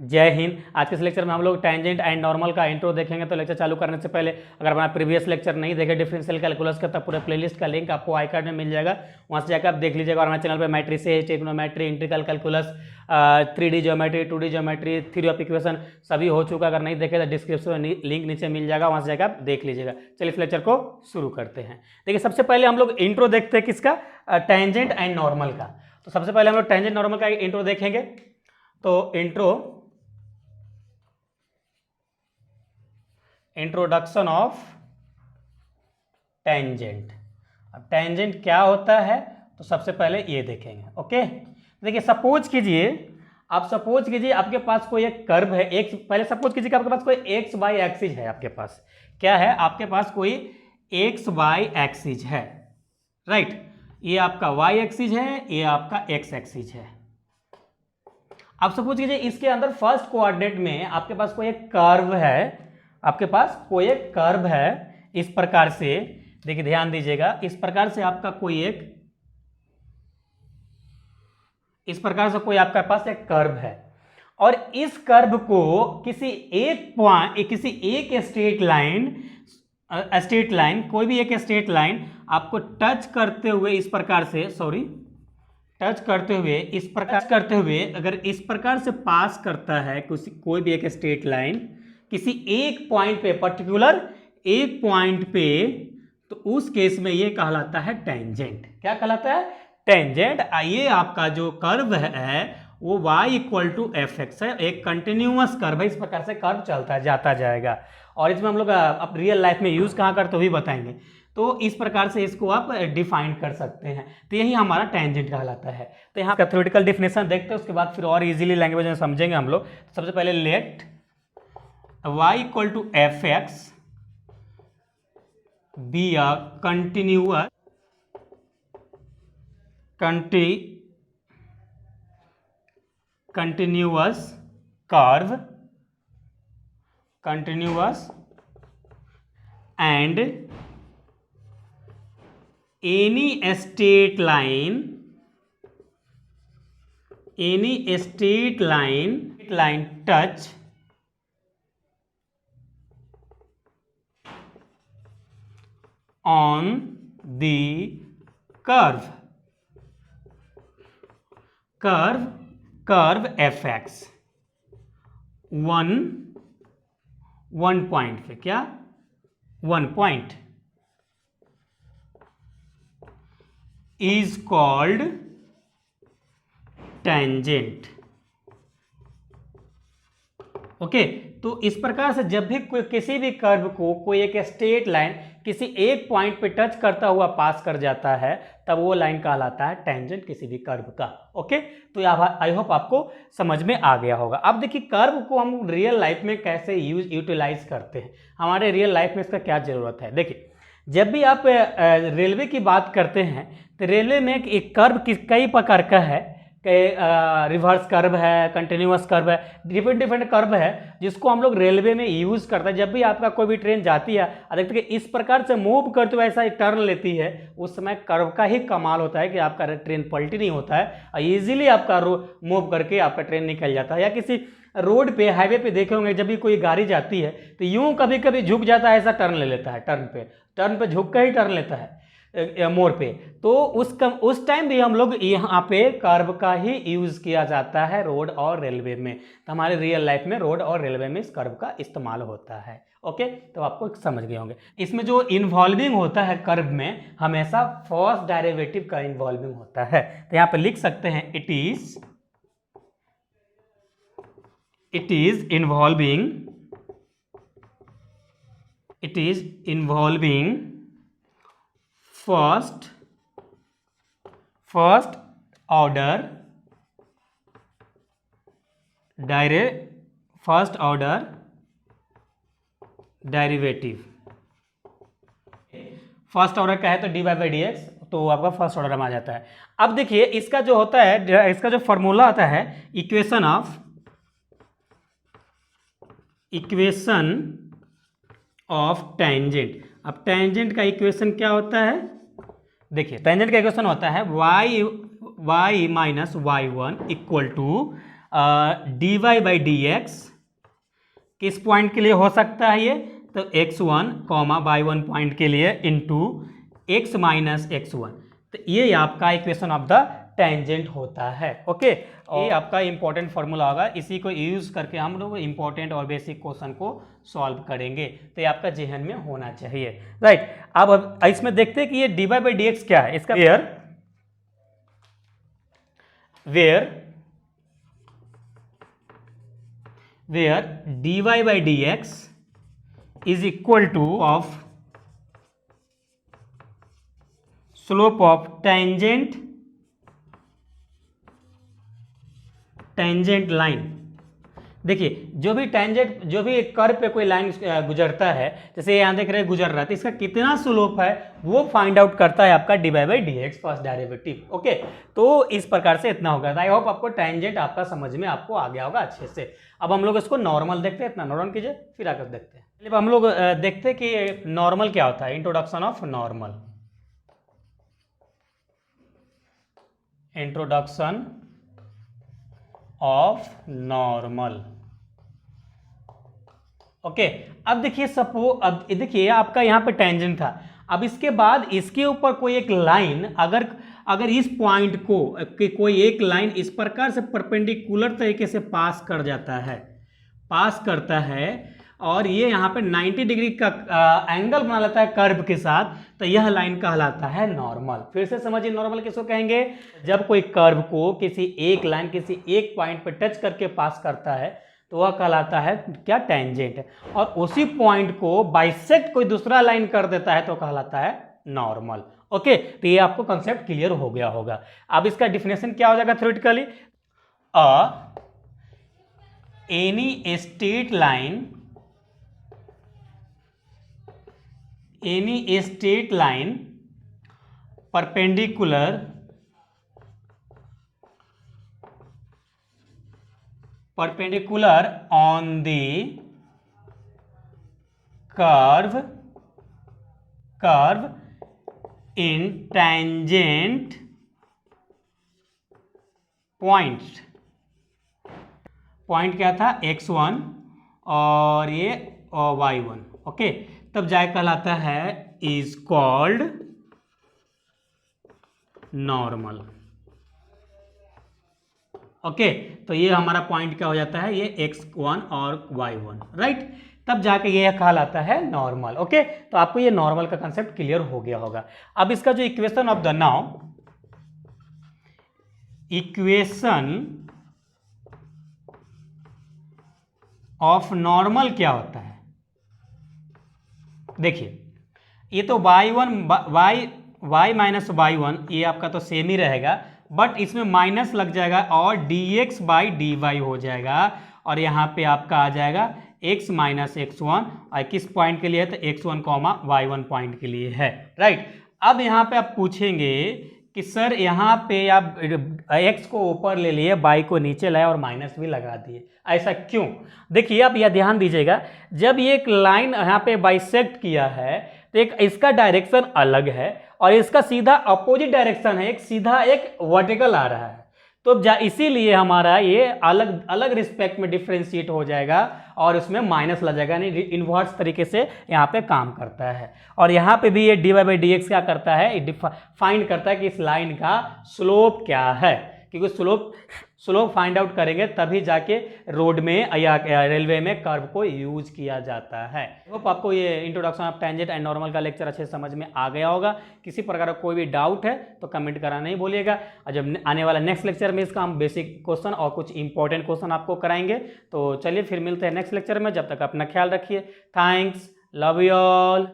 जय हिंद। आज के इस लेक्चर में हम लोग टेंजेंट एंड नॉर्मल का इंट्रो देखेंगे। तो लेक्चर चालू करने से पहले अगर हमारा प्रीवियस लेक्चर नहीं देखे डिफरेंशियल कैलकुलस का, तब पूरे प्लेलिस्ट का लिंक आपको आई कार्ड में मिल जाएगा, वहाँ से जाकर आप देख लीजिएगा। और हमारे चैनल पे matrices, trigonometry, integral calculus, 3D geometry, 2D geometry, theory of equation सभी हो चुका। अगर नहीं देखे तो डिस्क्रिप्शन में लिंक नीचे मिल जाएगा, वहाँ से जाकर आप देख लीजिएगा। चलिए इस लेक्चर को शुरू करते हैं। देखिए सबसे पहले हम लोग इंट्रो देखते हैं किसका, टेंजेंट एंड नॉर्मल का। तो सबसे पहले हम लोग टेंजेंट नॉर्मल का इंट्रो देखेंगे। तो इंट्रोडक्शन ऑफ टेंजेंट। अब टेंजेंट क्या होता है तो सबसे पहले ये देखेंगे। ओके, देखिए सपोज कीजिए आपके पास कोई एक कर्व है, पहले सपोज कीजिए कि आपके पास कोई एक्स वाई एक्सिस है। आपके पास क्या है, आपके पास कोई एक्स वाई एक्सिस है, राइट। ये आपका वाई एक्सिस है, ये आपका एक्स एक्सिस है। अब सपोज कीजिए इसके अंदर फर्स्ट कोऑर्डिनेट में आपके पास कोई एक कर्व है, इस प्रकार से। देखिए ध्यान दीजिएगा, इस प्रकार से आपका आपके पास एक कर्व है, और इस कर्व को किसी एक स्ट्रेट लाइन कोई भी एक स्ट्रेट लाइन आपको टच करते हुए इस प्रकार से अगर इस प्रकार से पास करता है कोई भी एक स्ट्रेट लाइन किसी एक पॉइंट पे, पर्टिकुलर एक पॉइंट पे, तो उस केस में ये कहलाता है टेंजेंट। क्या कहलाता है? टेंजेंट। ये आपका जो कर्व है वो y = fx है, एक कंटिन्यूअस कर्व है। इस प्रकार से कर्व चलता जाता जाएगा, और इसमें हम लोग अब रियल लाइफ में यूज कहाँ करते भी बताएंगे। तो इस प्रकार से इसको आप डिफाइन कर सकते हैं। तो यही हमारा टेंजेंट कहलाता है। तो यहाँ का थ्योरेटिकल डिफिनेशन देखते हैं, उसके बाद फिर और इजीली लैंग्वेज में समझेंगे हम लोग। सबसे पहले late y = fx be a continuous curve and any straight line touch on the curve fx one point पे, क्या one point is called tangent. Okay, तो इस प्रकार से जब भी किसी भी कर्व को कोई एक स्ट्रेट लाइन किसी एक पॉइंट पे टच करता हुआ पास कर जाता है, तब वो लाइन कहलाता है टेंजेंट किसी भी कर्व का। ओके, तो आई होप आपको समझ में आ गया होगा। अब देखिए कर्व को हम रियल लाइफ में कैसे यूटिलाइज करते हैं, हमारे रियल लाइफ में इसका क्या जरूरत है। देखिए जब भी आप रेलवे की बात करते हैं तो रेलवे में एक कर्व कई प्रकार का है, रिवर्स कर्व है, कंटिन्यूअस कर्व है, डिफरेंट कर्व है, जिसको हम लोग रेलवे में यूज करते हैं। जब भी आपका कोई भी ट्रेन जाती है, देखते हैं इस प्रकार से मूव करते हुए ऐसा टर्न लेती है, उस समय कर्व का ही कमाल होता है कि आपका ट्रेन पलटी नहीं होता है, ईजिली आपका मूव करके आपका ट्रेन निकल जाता है। या किसी रोड पे, हाईवे पे देखे होंगे जब भी कोई गाड़ी जाती है तो यूं कभी कभी झुक जाता है, ऐसा टर्न ले लेता है, टर्न पे झुक कर ही टर्न लेता है मोड़ पे। तो उस टाइम भी हम लोग यहाँ पे कर्व का ही यूज किया जाता है रोड और रेलवे में। तो हमारे रियल लाइफ में रोड और रेलवे में इस कर्व का इस्तेमाल होता है। ओके, तो आपको समझ गए होंगे। इसमें जो इन्वॉल्विंग होता है कर्व में, हमेशा फर्स्ट डेरिवेटिव का इन्वॉल्विंग होता है। तो यहाँ पे लिख सकते हैं it is involving first order derivative. First order का है तो dy/dx, तो आपका फर्स्ट ऑर्डर में आ जाता है। अब देखिए इसका जो होता है, इसका जो फॉर्मूला आता है इक्वेशन ऑफ टेंजेंट। अब टेंजेंट का इक्वेशन क्या होता है? देखिए टेंजेंट का इक्वेशन होता है y - y1 = dy by D x किस पॉइंट के लिए हो सकता है ये, तो x1 y1 पॉइंट के लिए इंटू x माइनस x1, तो ये आपका इक्वेशन ऑफ द टेंजेंट होता है। ओके, ये आपका इंपॉर्टेंट फॉर्मूला होगा, इसी को यूज करके हम लोग इंपॉर्टेंट और बेसिक क्वेश्चन को सॉल्व करेंगे, तो ये आपका जेहन में होना चाहिए, राइट। अब इसमें देखते हैं कि ये dy बाई डी एक्स क्या है, इसका where dy by dx is equal to of slope of tangent line। देखिए जो भी कर्व पे कोई लाइन गुजरता है, जैसे यहाँ देख रहे हैं गुजर रहा है, तो इसका कितना स्लोप है वो फाइंड आउट करता है आपका D by D x first derivative. Okay, तो इस प्रकार से इतना होगा। आई होप आपको टेंजेंट आपका समझ में आपको आ गया होगा अच्छे से। अब हम लोग इसको नॉर्मल देखते हैं, इतना नोट कीजिए, फिर आकर देखते हैं। चलिए हम लोग देखते हैं कि नॉर्मल क्या होता है। Introduction of normal, introduction of normal. Okay, अब देखिए अब देखिए आपका यहाँ पे टेंजेंट था, अब इसके बाद इसके ऊपर कोई एक लाइन अगर इस पॉइंट को कोई एक लाइन इस प्रकार से परपेंडिकुलर तरीके से पास करता है और ये यहाँ पे 90 डिग्री का एंगल बना लेता है कर्व के साथ, तो यह लाइन कहलाता है नॉर्मल। फिर से समझिए नॉर्मल किसको कहेंगे, जब कोई कर्व को किसी एक लाइन किसी एक पॉइंट पर टच करके पास करता है तो वह कहलाता है क्या, टेंजेंट। और उसी पॉइंट को बाइसेक्ट कोई दूसरा लाइन कर देता है तो कहलाता है नॉर्मल। ओके, तो ये आपको कंसेप्ट क्लियर हो गया होगा। अब इसका डिफिनेशन क्या हो जाएगा theoretically, any straight line perpendicular on the curve in tangent points। Point क्या था, x1 और ये y1। ओके, तब जाए कहलाता है इज कॉल्ड नॉर्मल। ओके, तो ये हमारा पॉइंट क्या हो जाता है, ये x1 और y1, राइट। तब जाके ये कहलाता है नॉर्मल। ओके, तो आपको ये नॉर्मल का कंसेप्ट क्लियर हो गया होगा। अब इसका जो equation of the equation of normal क्या होता है, देखिए ये तो y माइनस y1 ये आपका तो सेम ही रहेगा, बट इसमें माइनस लग जाएगा और dx बाई dy हो जाएगा, और यहाँ पे आपका आ जाएगा x माइनस x1, और किस पॉइंट के लिए है, तो x1 y1 पॉइंट के लिए है, राइट। अब यहाँ पे आप पूछेंगे कि सर यहाँ पे आप x को ऊपर ले लिए, y को नीचे लाए और माइनस भी लगा दिए, ऐसा क्यों। देखिए आप यह ध्यान दीजिएगा, जब ये एक लाइन यहाँ पे बाइसेक्ट किया है तो एक इसका डायरेक्शन अलग है और इसका सीधा अपोजिट डायरेक्शन है, एक सीधा एक वर्टिकल आ रहा है, तो इसीलिए हमारा ये अलग अलग रिस्पेक्ट में डिफ्रेंशिएट हो जाएगा और उसमें माइनस लग जाएगा, यानी इन्वर्स तरीके से यहाँ पे काम करता है। और यहाँ पे भी ये D Y by D X क्या करता है, फाइंड करता है कि इस लाइन का स्लोप क्या है, क्योंकि स्लोप फाइंड आउट करेंगे तभी जाके रोड में या रेलवे में कर्व को यूज किया जाता है। होप आपको ये introduction of tangent and normal का लेक्चर अच्छे से समझ में आ गया होगा। किसी प्रकार का कोई भी डाउट है तो कमेंट कराना नहीं भूलिएगा, और जब आने वाला नेक्स्ट लेक्चर में इसका हम बेसिक क्वेश्चन और कुछ इंपॉर्टेंट क्वेश्चन आपको कराएंगे। तो चलिए फिर मिलते हैं नेक्स्ट लेक्चर में, जब तक अपना ख्याल रखिए। Thanks, love you all.